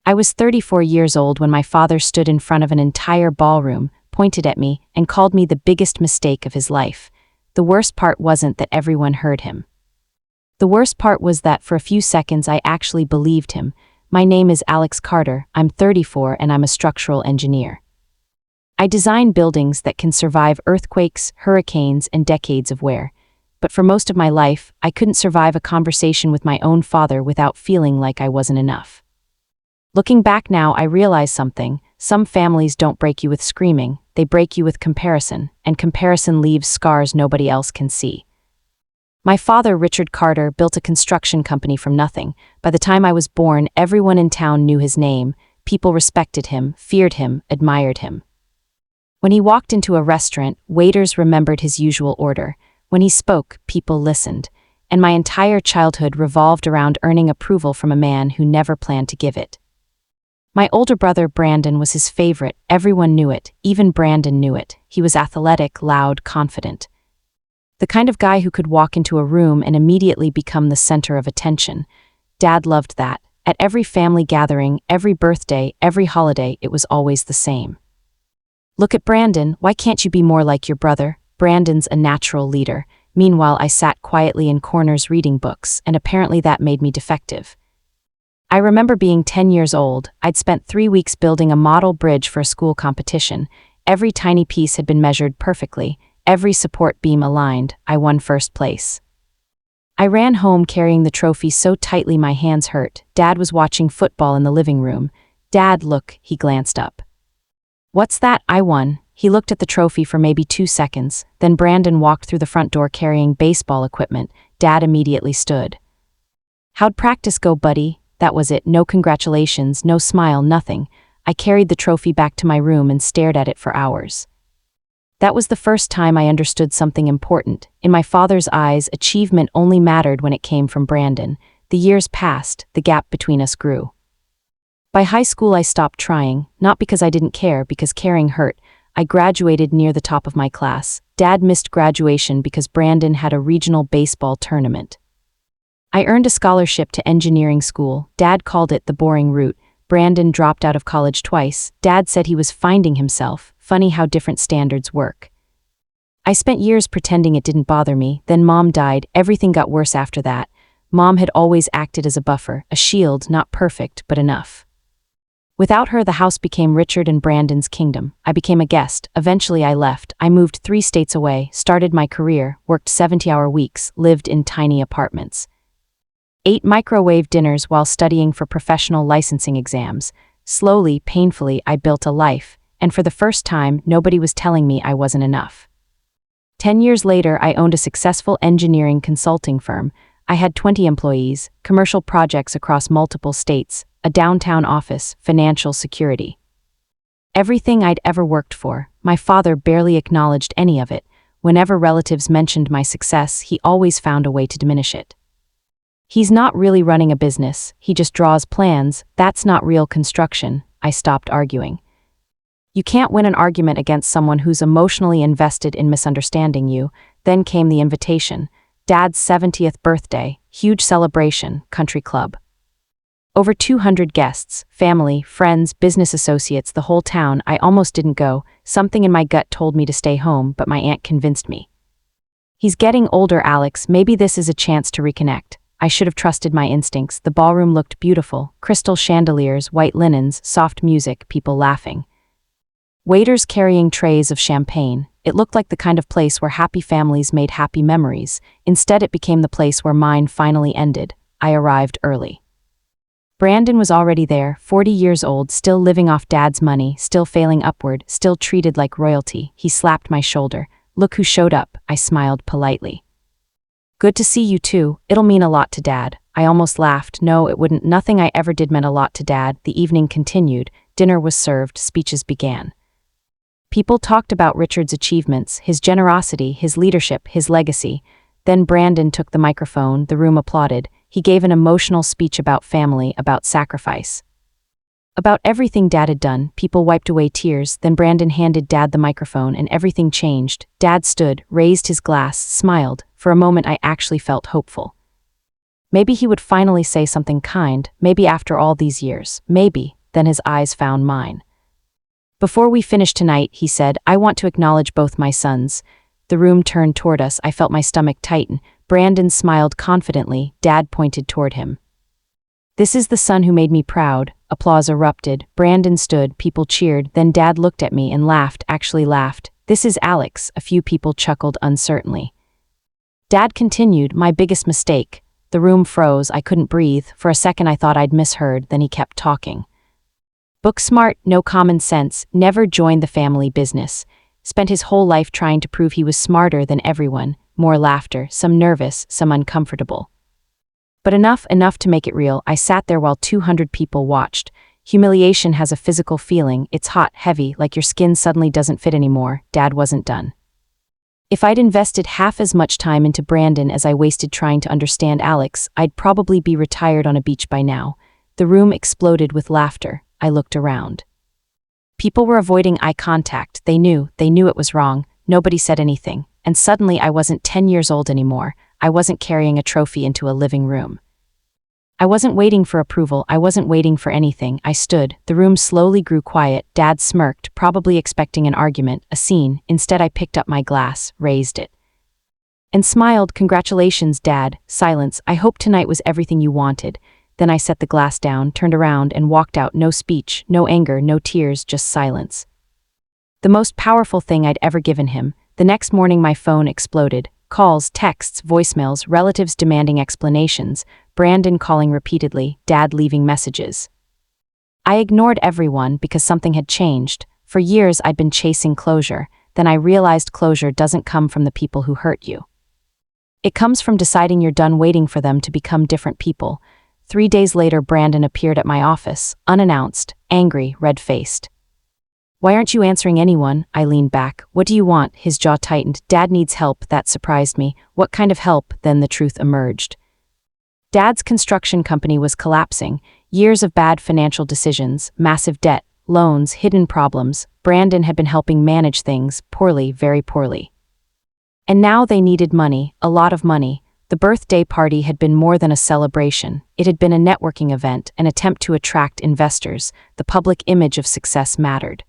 I was 34 years old when my father stood in front of an entire ballroom, pointed at me, and called me the biggest mistake of his life. The worst part wasn't that everyone heard him. The worst part was that for a few seconds I actually believed him. My name is Alex Carter, I'm 34 and I'm a structural engineer. I design buildings that can survive earthquakes, hurricanes, and decades of wear. But for most of my life, I couldn't survive a conversation with my own father without feeling like I wasn't enough. Looking back now, I realize something. Some families don't break you with screaming, they break you with comparison, and comparison leaves scars nobody else can see. My father, Richard Carter, built a construction company from nothing. By the time I was born, everyone in town knew his name. People respected him, feared him, admired him. When he walked into a restaurant, waiters remembered his usual order. When he spoke, people listened. And my entire childhood revolved around earning approval from a man who never planned to give it. My older brother, Brandon, was his favorite. Everyone knew it. Even Brandon knew it. He was athletic, loud, confident. The kind of guy who could walk into a room and immediately become the center of attention. Dad loved that. At every family gathering, every birthday, every holiday, it was always the same. Look at Brandon, why can't you be more like your brother? Brandon's a natural leader. Meanwhile, I sat quietly in corners reading books, and apparently that made me defective. I remember being 10 years old. I'd spent 3 weeks building a model bridge for a school competition. Every tiny piece had been measured perfectly. Every support beam aligned. I won first place. I ran home carrying the trophy so tightly my hands hurt. Dad was watching football in the living room. Dad, look, he glanced up. What's that? I won. He looked at the trophy for maybe 2 seconds. Then Brandon walked through the front door carrying baseball equipment. Dad immediately stood. How'd practice go, buddy? That was it. No congratulations, no smile, nothing. I carried the trophy back to my room and stared at it for hours. That was the first time I understood something important. In my father's eyes, achievement only mattered when it came from Brandon. The years passed, the gap between us grew. By high school I stopped trying, not because I didn't care, because caring hurt. I graduated near the top of my class. Dad missed graduation because Brandon had a regional baseball tournament. I earned a scholarship to engineering school. Dad called it the boring route. Brandon dropped out of college twice. Dad said he was finding himself. Funny how different standards work. I spent years pretending it didn't bother me. Then Mom died. Everything got worse after that. Mom had always acted as a buffer, a shield, not perfect, but enough. Without her, the house became Richard and Brandon's kingdom. I became a guest. Eventually I left. I moved 3 states away, started my career, worked 70-hour weeks, lived in tiny apartments. Ate microwave dinners while studying for professional licensing exams. Slowly, painfully, I built a life, and for the first time, nobody was telling me I wasn't enough. 10 years later, I owned a successful engineering consulting firm. I had 20 employees, commercial projects across multiple states, a downtown office, financial security. Everything I'd ever worked for. My father barely acknowledged any of it. Whenever relatives mentioned my success, he always found a way to diminish it. He's not really running a business, he just draws plans. That's not real construction. I stopped arguing. You can't win an argument against someone who's emotionally invested in misunderstanding you. Then came the invitation. Dad's 70th birthday, huge celebration, country club. Over 200 guests, family, friends, business associates, the whole town. I almost didn't go. Something in my gut told me to stay home, but my aunt convinced me. He's getting older, Alex. Maybe this is a chance to reconnect. I should have trusted my instincts. The ballroom looked beautiful. Crystal chandeliers, white linens, soft music, people laughing. Waiters carrying trays of champagne. It looked like the kind of place where happy families made happy memories. Instead, it became the place where mine finally ended. I arrived early. Brandon was already there, 40 years old, still living off Dad's money, still failing upward, still treated like royalty. He slapped my shoulder. Look who showed up. I smiled politely. Good to see you too. It'll mean a lot to Dad. I almost laughed. No, it wouldn't. Nothing I ever did meant a lot to Dad. The evening continued. Dinner was served. Speeches began. People talked about Richard's achievements, his generosity, his leadership, his legacy. Then Brandon took the microphone. The room applauded. He gave an emotional speech about family, about sacrifice. About everything Dad had done. People wiped away tears. Then Brandon handed Dad the microphone and everything changed. Dad stood, raised his glass, smiled. For a moment I actually felt hopeful. Maybe he would finally say something kind, maybe after all these years, maybe. then his eyes found mine. "Before we finish tonight," he said, "I want to acknowledge both my sons." The room turned toward us. I felt my stomach tighten. Brandon smiled confidently. Dad pointed toward him. "This is the son who made me proud." Applause erupted. Brandon stood, people cheered, then Dad looked at me and laughed, actually laughed. "This is Alex." A few people chuckled uncertainly. Dad continued, "My biggest mistake." The room froze. I couldn't breathe. For a second I thought I'd misheard, then he kept talking. "Book smart, no common sense, never joined the family business. Spent his whole life trying to prove he was smarter than everyone." More laughter, some nervous, some uncomfortable. But enough to make it real. I sat there while 200 people watched. Humiliation has a physical feeling. It's hot, heavy, like your skin suddenly doesn't fit anymore. Dad wasn't done. If I'd invested half as much time into Brandon as I wasted trying to understand Alex, I'd probably be retired on a beach by now. The room exploded with laughter. I looked around. People were avoiding eye contact. They knew it was wrong. Nobody said anything. And suddenly I wasn't 10 years old anymore. I wasn't carrying a trophy into a living room. I wasn't waiting for approval. I wasn't waiting for anything. I stood. The room slowly grew quiet. Dad smirked, probably expecting an argument, a scene. Instead, I picked up my glass, raised it, and smiled. "Congratulations, Dad." Silence. "I hope tonight was everything you wanted." Then I set the glass down, turned around, and walked out. No speech, no anger, no tears, just silence. The most powerful thing I'd ever given him. The next morning my phone exploded. Calls, texts, voicemails, relatives demanding explanations, Brandon calling repeatedly, Dad leaving messages. I ignored everyone because something had changed. For years I'd been chasing closure. Then I realized closure doesn't come from the people who hurt you. It comes from deciding you're done waiting for them to become different people. 3 days later, Brandon appeared at my office, unannounced, angry, red-faced. "Why aren't you answering anyone?" I leaned back. "What do you want?" His jaw tightened. "Dad needs help." That surprised me. "What kind of help?" Then the truth emerged. Dad's construction company was collapsing. Years of bad financial decisions, massive debt, loans, hidden problems. Brandon had been helping manage things, poorly, very poorly. And now they needed money, a lot of money. The birthday party had been more than a celebration. It had been a networking event, an attempt to attract investors. The public image of success mattered.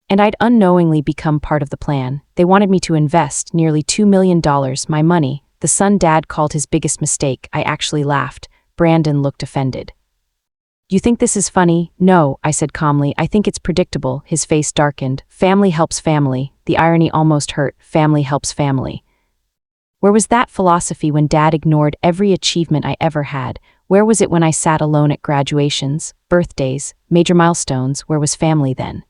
And I'd unknowingly become part of the plan. They wanted me to invest nearly $2 million, my money, the son Dad called his biggest mistake. I actually laughed. Brandon looked offended. "You think this is funny?" "No," I said calmly. "I think it's predictable." His face darkened. "Family helps family." The irony almost hurt. Family helps family. Where was that philosophy when Dad ignored every achievement I ever had? Where was it when I sat alone at graduations, birthdays, major milestones? Where was family then?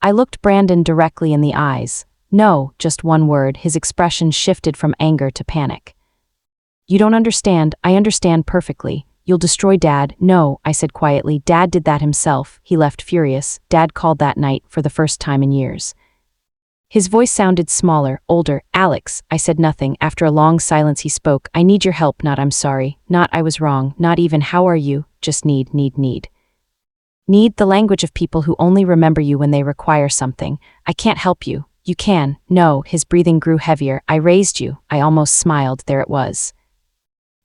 I looked Brandon directly in the eyes. "No," just one word. His expression shifted from anger to panic. "You don't understand." "I understand perfectly. You'll destroy Dad." "No," I said quietly. "Dad did that himself." He left furious. Dad called that night for the first time in years. His voice sounded smaller, older. "Alex." I said nothing. After a long silence he spoke. "I need your help, not I'm sorry, not I was wrong, not even how are you, just need. Need, the language of people who only remember you when they require something. I can't help you. You can." "No." His breathing grew heavier. "I raised you." I almost smiled. There it was.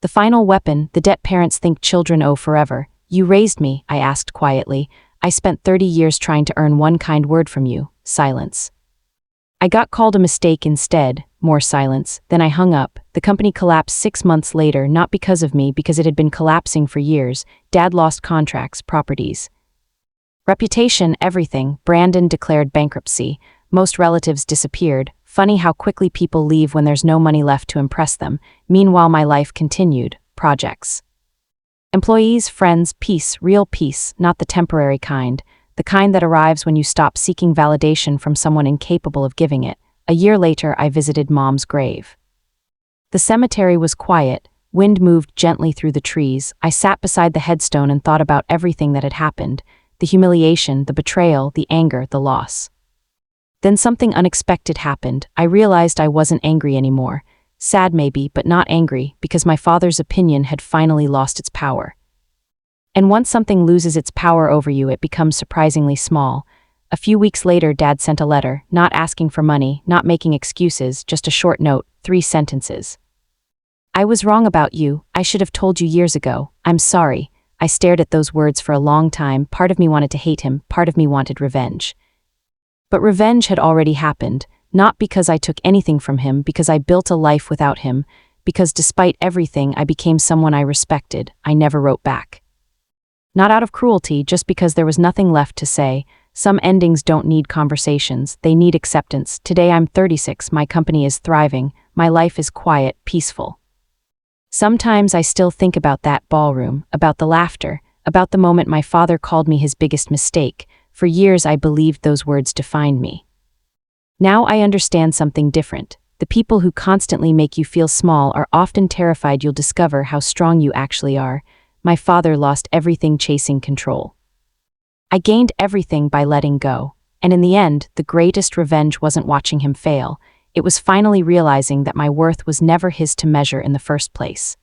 The final weapon, the debt parents think children owe forever. "You raised me," I asked quietly. "I spent 30 years trying to earn one kind word from you." Silence. "I got called a mistake instead." More silence. Then I hung up. The company collapsed 6 months later, not because of me, because it had been collapsing for years. Dad lost contracts, properties, reputation, everything. Brandon declared bankruptcy. Most relatives disappeared. Funny how quickly people leave when there's no money left to impress them. Meanwhile, my life continued. Projects, employees, friends, peace, real peace, not the temporary kind. The kind that arrives when you stop seeking validation from someone incapable of giving it. A year later, I visited Mom's grave. The cemetery was quiet. Wind moved gently through the trees. I sat beside the headstone and thought about everything that had happened. The humiliation, the betrayal, the anger, the loss. Then something unexpected happened. I realized I wasn't angry anymore. Sad maybe, but not angry, because my father's opinion had finally lost its power. And once something loses its power over you, it becomes surprisingly small. A few weeks later, Dad sent a letter, not asking for money, not making excuses, just a short note, 3 sentences. "I was wrong about you. I should have told you years ago. I'm sorry. I stared at those words for a long time. Part of me wanted to hate him, part of me wanted revenge. But revenge had already happened, not because I took anything from him, because I built a life without him, because despite everything, I became someone I respected. I never wrote back. Not out of cruelty, just because there was nothing left to say. Some endings don't need conversations, they need acceptance. Today I'm 36, my company is thriving, my life is quiet, peaceful. Sometimes I still think about that ballroom, about the laughter, about the moment my father called me his biggest mistake. For years I believed those words defined me. Now I understand something different. The people who constantly make you feel small are often terrified you'll discover how strong you actually are. My father lost everything chasing control. I gained everything by letting go. And in the end, the greatest revenge wasn't watching him fail. It was finally realizing that my worth was never his to measure in the first place.